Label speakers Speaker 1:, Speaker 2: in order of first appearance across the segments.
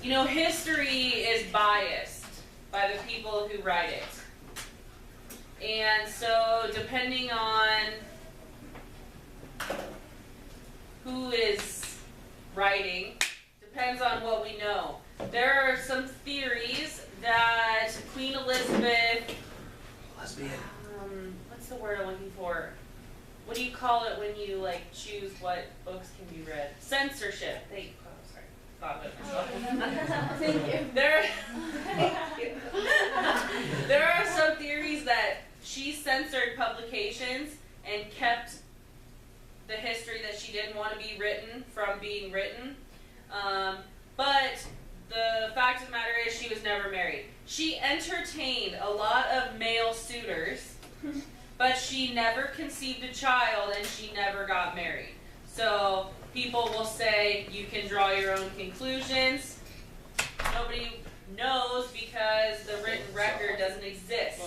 Speaker 1: history is biased by the people who write it. And so, depending on who is writing, depends on what we know. There are some theories that Queen Elizabeth, what's the word I'm looking for? What do you call it when you choose what books can be read? Censorship. Sorry. Thought of it myself.
Speaker 2: Thank you.
Speaker 1: There are some theories that she censored publications and kept the history that she didn't want to be written from being written. But the fact of the matter is she was never married. She entertained a lot of male suitors, but she never conceived a child and she never got married. So people will say you can draw your own conclusions. Nobody knows because the written record doesn't exist.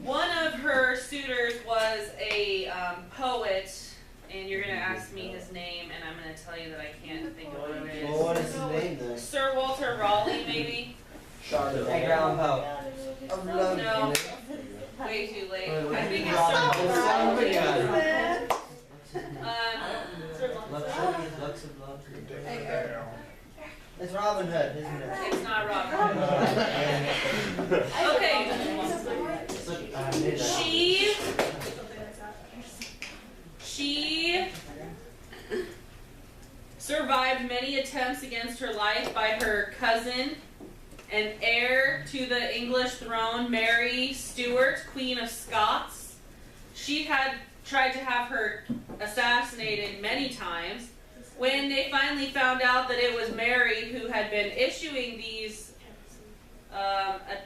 Speaker 1: One of her suitors was a poet, and you're going to ask me his name, and I'm going to tell you that I can't think of what it is.
Speaker 3: Well, what is his name then?
Speaker 1: Sir Walter Raleigh, maybe?
Speaker 3: Edgar Allan Poe.
Speaker 1: No. Way too late. I think it's Sir Walter.
Speaker 3: Lux of Love. It's Robin Hood, isn't it?
Speaker 1: It's not Robin Hood. Okay. She survived many attempts against her life by her cousin and heir to the English throne, Mary Stuart, Queen of Scots. She had tried to have her assassinated many times. When they finally found out that it was Mary who had been issuing these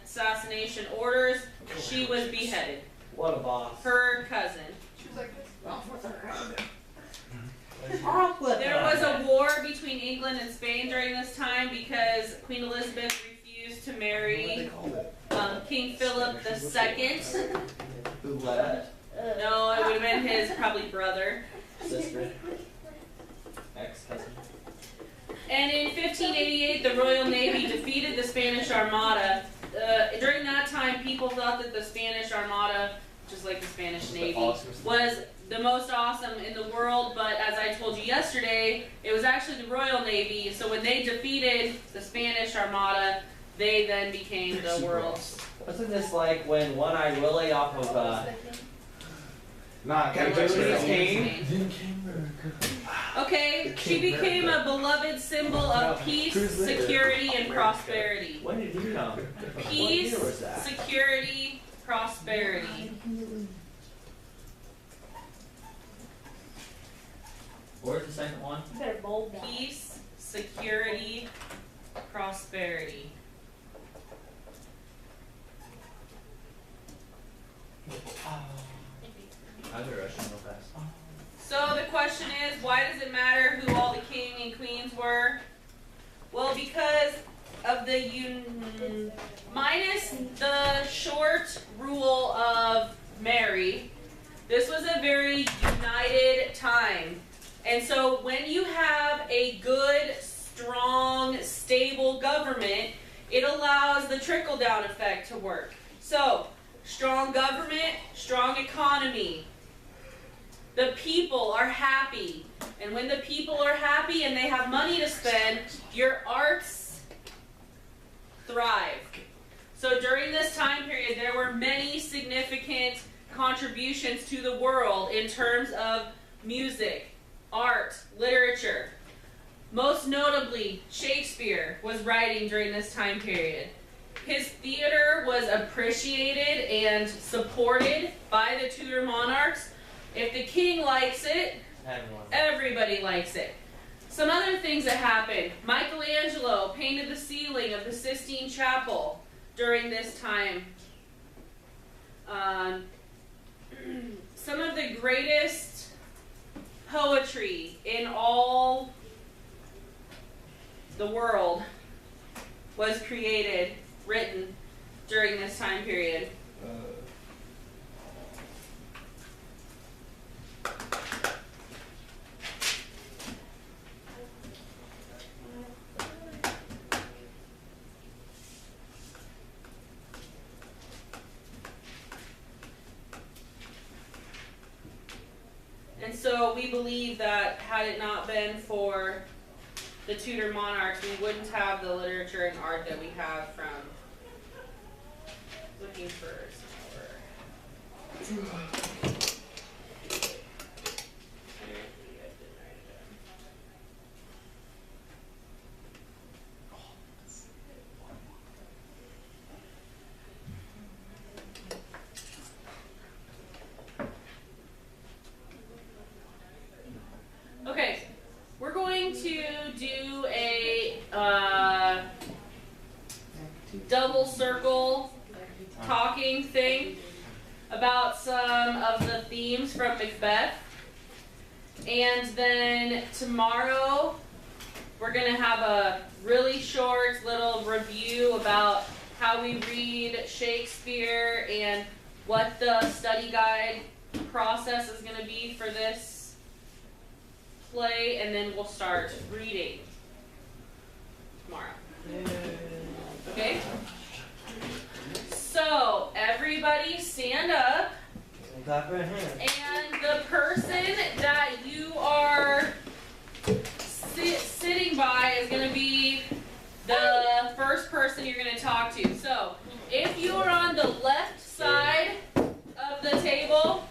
Speaker 1: assassination orders, she was beheaded.
Speaker 3: What a boss.
Speaker 1: Her cousin. There was a war between England and Spain during this time because Queen Elizabeth refused to marry King Philip II.
Speaker 3: Who led?
Speaker 1: No, it would have been his probably brother.
Speaker 3: Sister. Ex-cousin.
Speaker 1: And in 1588, the Royal Navy defeated the Spanish Armada. During that time, people thought that the Spanish Armada, just like the Spanish Navy, was the most awesome in the world, but as I told you yesterday, it was actually the Royal Navy, so when they defeated the Spanish Armada, they then became the world's.
Speaker 3: Wasn't this like when One-Eyed Willie off of came?
Speaker 1: Okay, she became a beloved symbol of peace, security, and prosperity.
Speaker 3: When did he come?
Speaker 1: Peace, security, prosperity.
Speaker 3: Where's the second one?
Speaker 2: You better bold that.
Speaker 1: Peace, security, prosperity.
Speaker 3: I was rushing real fast.
Speaker 1: So the question is, why does it matter who all the king and queens were? Well, because of the minus the short rule of Mary, this was a very united time. And so when you have a good, strong, stable government, it allows the trickle-down effect to work. So, strong government, strong economy. The people are happy. And when the people are happy and they have money to spend, your arts thrive. So during this time period, there were many significant contributions to the world in terms of music, art, literature. Most notably, Shakespeare was writing during this time period. His theater was appreciated and supported by the Tudor monarchs. If the king likes it, everybody likes it. Some other things that happened. Michelangelo painted the ceiling of the Sistine Chapel during this time. Some of the greatest poetry in all the world was created, written during this time period. so we believe that had it not been for the Tudor monarchs, we wouldn't have the literature and art that we have from looking for some more. Okay, we're going to do a double circle talking thing about some of the themes from Macbeth. And then tomorrow we're going to have a really short little review about how we read Shakespeare and what the study guide process is going to be for this play, and then we'll start reading tomorrow. Okay? So, everybody stand up, and the person that you are sitting by is going to be the first person you're going to talk to. So, if you are on the left side of the table,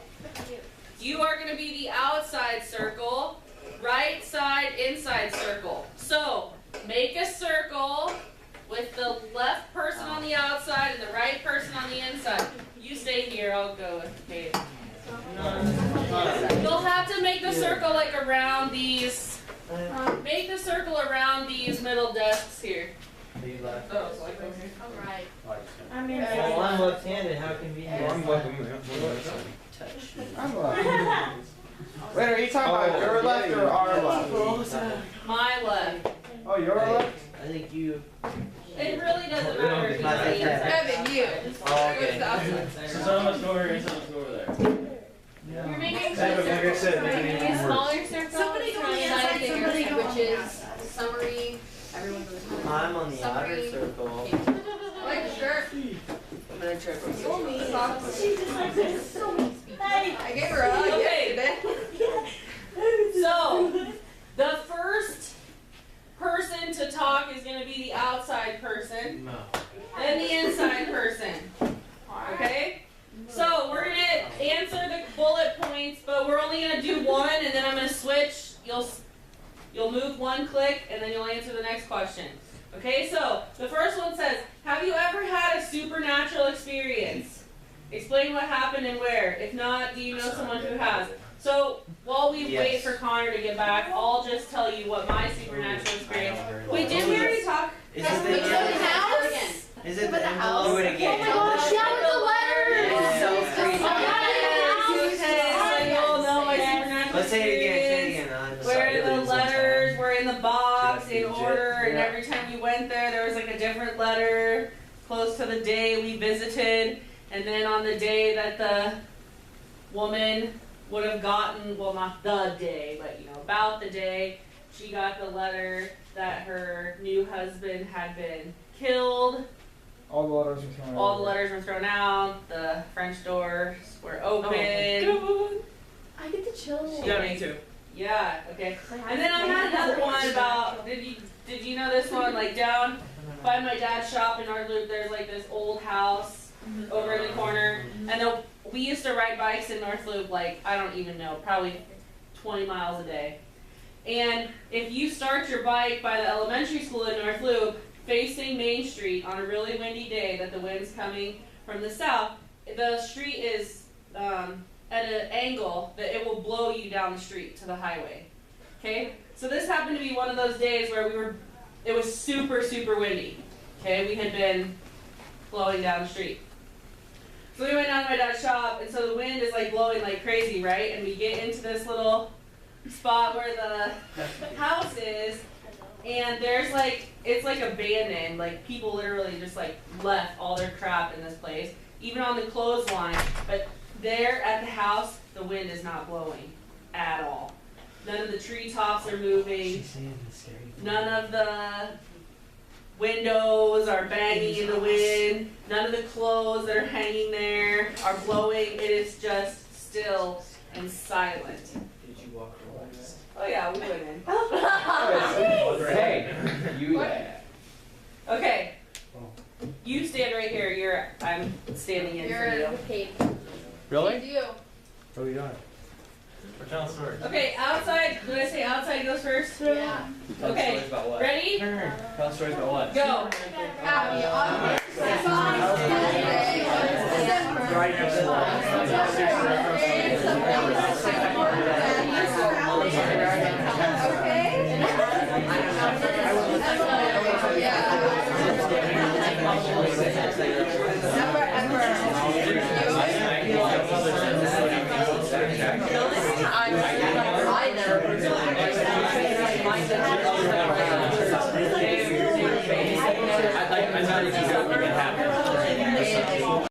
Speaker 1: you are going to be the outside circle. Right side, inside circle. So, make a circle with the left person on the outside and the right person on the inside. You stay here, I'll go with Kate. You'll have to make the circle like around these, make the circle around these middle desks here. Oh, so like over here?
Speaker 2: Alright.
Speaker 4: I'm
Speaker 3: left-handed, how convenient.
Speaker 4: I'm left. Wait, are you talking about your left or our left?
Speaker 1: My left.
Speaker 4: Oh, your left?
Speaker 3: I think you.
Speaker 1: It really doesn't matter if you say inside.
Speaker 2: Evan, you.
Speaker 3: Oh, okay.
Speaker 5: Some of us go over here, some of us go over there.
Speaker 2: You're making
Speaker 4: Like I said,
Speaker 2: a
Speaker 4: worse.
Speaker 2: smaller circle. Somebody go on the inside, somebody go which is summary. Everyone goes on.
Speaker 3: I'm on the outer
Speaker 2: Summary.
Speaker 3: circle.
Speaker 2: Like sure.
Speaker 3: I'm gonna trip over
Speaker 2: So
Speaker 3: here.
Speaker 2: mean.
Speaker 6: She just like this. So mean.
Speaker 2: I gave her a hug
Speaker 1: Okay.
Speaker 2: yesterday.
Speaker 1: So, the first person to talk is going to be the outside person,
Speaker 3: No.
Speaker 1: then the inside person. Okay? So, we're going to answer the bullet points, but we're only going to do one, and then I'm going to switch. You'll move one click, and then you'll answer the next question. Okay, so the first one says, have you ever had a supernatural experience? Explain what happened and where. If not, do you know someone who has? So while we wait for Connor to get back, I'll just tell you what my supernatural experience. Wait, didn't we already talk?
Speaker 3: Is
Speaker 2: Guys,
Speaker 3: it
Speaker 2: we
Speaker 3: the
Speaker 2: go to the
Speaker 3: envelope?
Speaker 2: house.
Speaker 3: Is it
Speaker 2: But
Speaker 3: the
Speaker 2: the house.
Speaker 3: envelope? Do it again.
Speaker 2: Oh my gosh, yeah, with the letters.
Speaker 3: Yeah. So crazy.
Speaker 1: Oh, yes, okay, so you'll know my supernatural
Speaker 3: Let's say it again. Say it
Speaker 1: experience.
Speaker 3: again. I'm
Speaker 1: Where
Speaker 3: sorry.
Speaker 1: the letters were in the box in
Speaker 3: Legit.
Speaker 1: order, and
Speaker 3: Yeah.
Speaker 1: every time we went there was like a different letter close to the day we visited, and then on the day that the woman would have gotten, well, not the day, but you know, about the day, she got the letter that her new husband had been killed.
Speaker 4: All the letters are thrown
Speaker 1: All the letters were thrown out, the French doors were open.
Speaker 2: I get the chills.
Speaker 1: Yeah, me too. Yeah, okay. And then I had another one about, did you know this one? Like down by my dad's shop in North Loop, there's like this old house over in the corner. And we used to ride bikes in North Loop, like, I don't even know, probably 20 miles a day. And if you start your bike by the elementary school in North Loop, facing Main Street on a really windy day that the wind's coming from the south, the street is at an angle that it will blow you down the street to the highway. Okay? So this happened to be one of those days where it was super, super windy. Okay? We had been blowing down the street. So we went down to my dad's shop, and so the wind is like blowing like crazy, right? And we get into this little spot where the house is, and there's like, it's like abandoned, like people literally just like left all their crap in this place, even on the clothesline. But there at the house, the wind is not blowing at all. None of the treetops are moving. None of the windows are banging in the wind. None of the clothes that are hanging there are blowing. It is just still and silent.
Speaker 3: Did you
Speaker 1: Oh yeah, we went in.
Speaker 4: Hey, you there.
Speaker 1: Okay. You stand right here. I'm standing in for you.
Speaker 2: You're paid.
Speaker 4: Really?
Speaker 2: You.
Speaker 4: What are we doing?
Speaker 5: We're telling stories.
Speaker 1: Okay, outside. Did I say outside goes first?
Speaker 2: Yeah.
Speaker 5: Telling
Speaker 1: Okay.
Speaker 5: stories about what?
Speaker 1: Ready?
Speaker 5: Telling stories about what?
Speaker 1: Go.
Speaker 2: Happy August.
Speaker 5: I thought you could go and have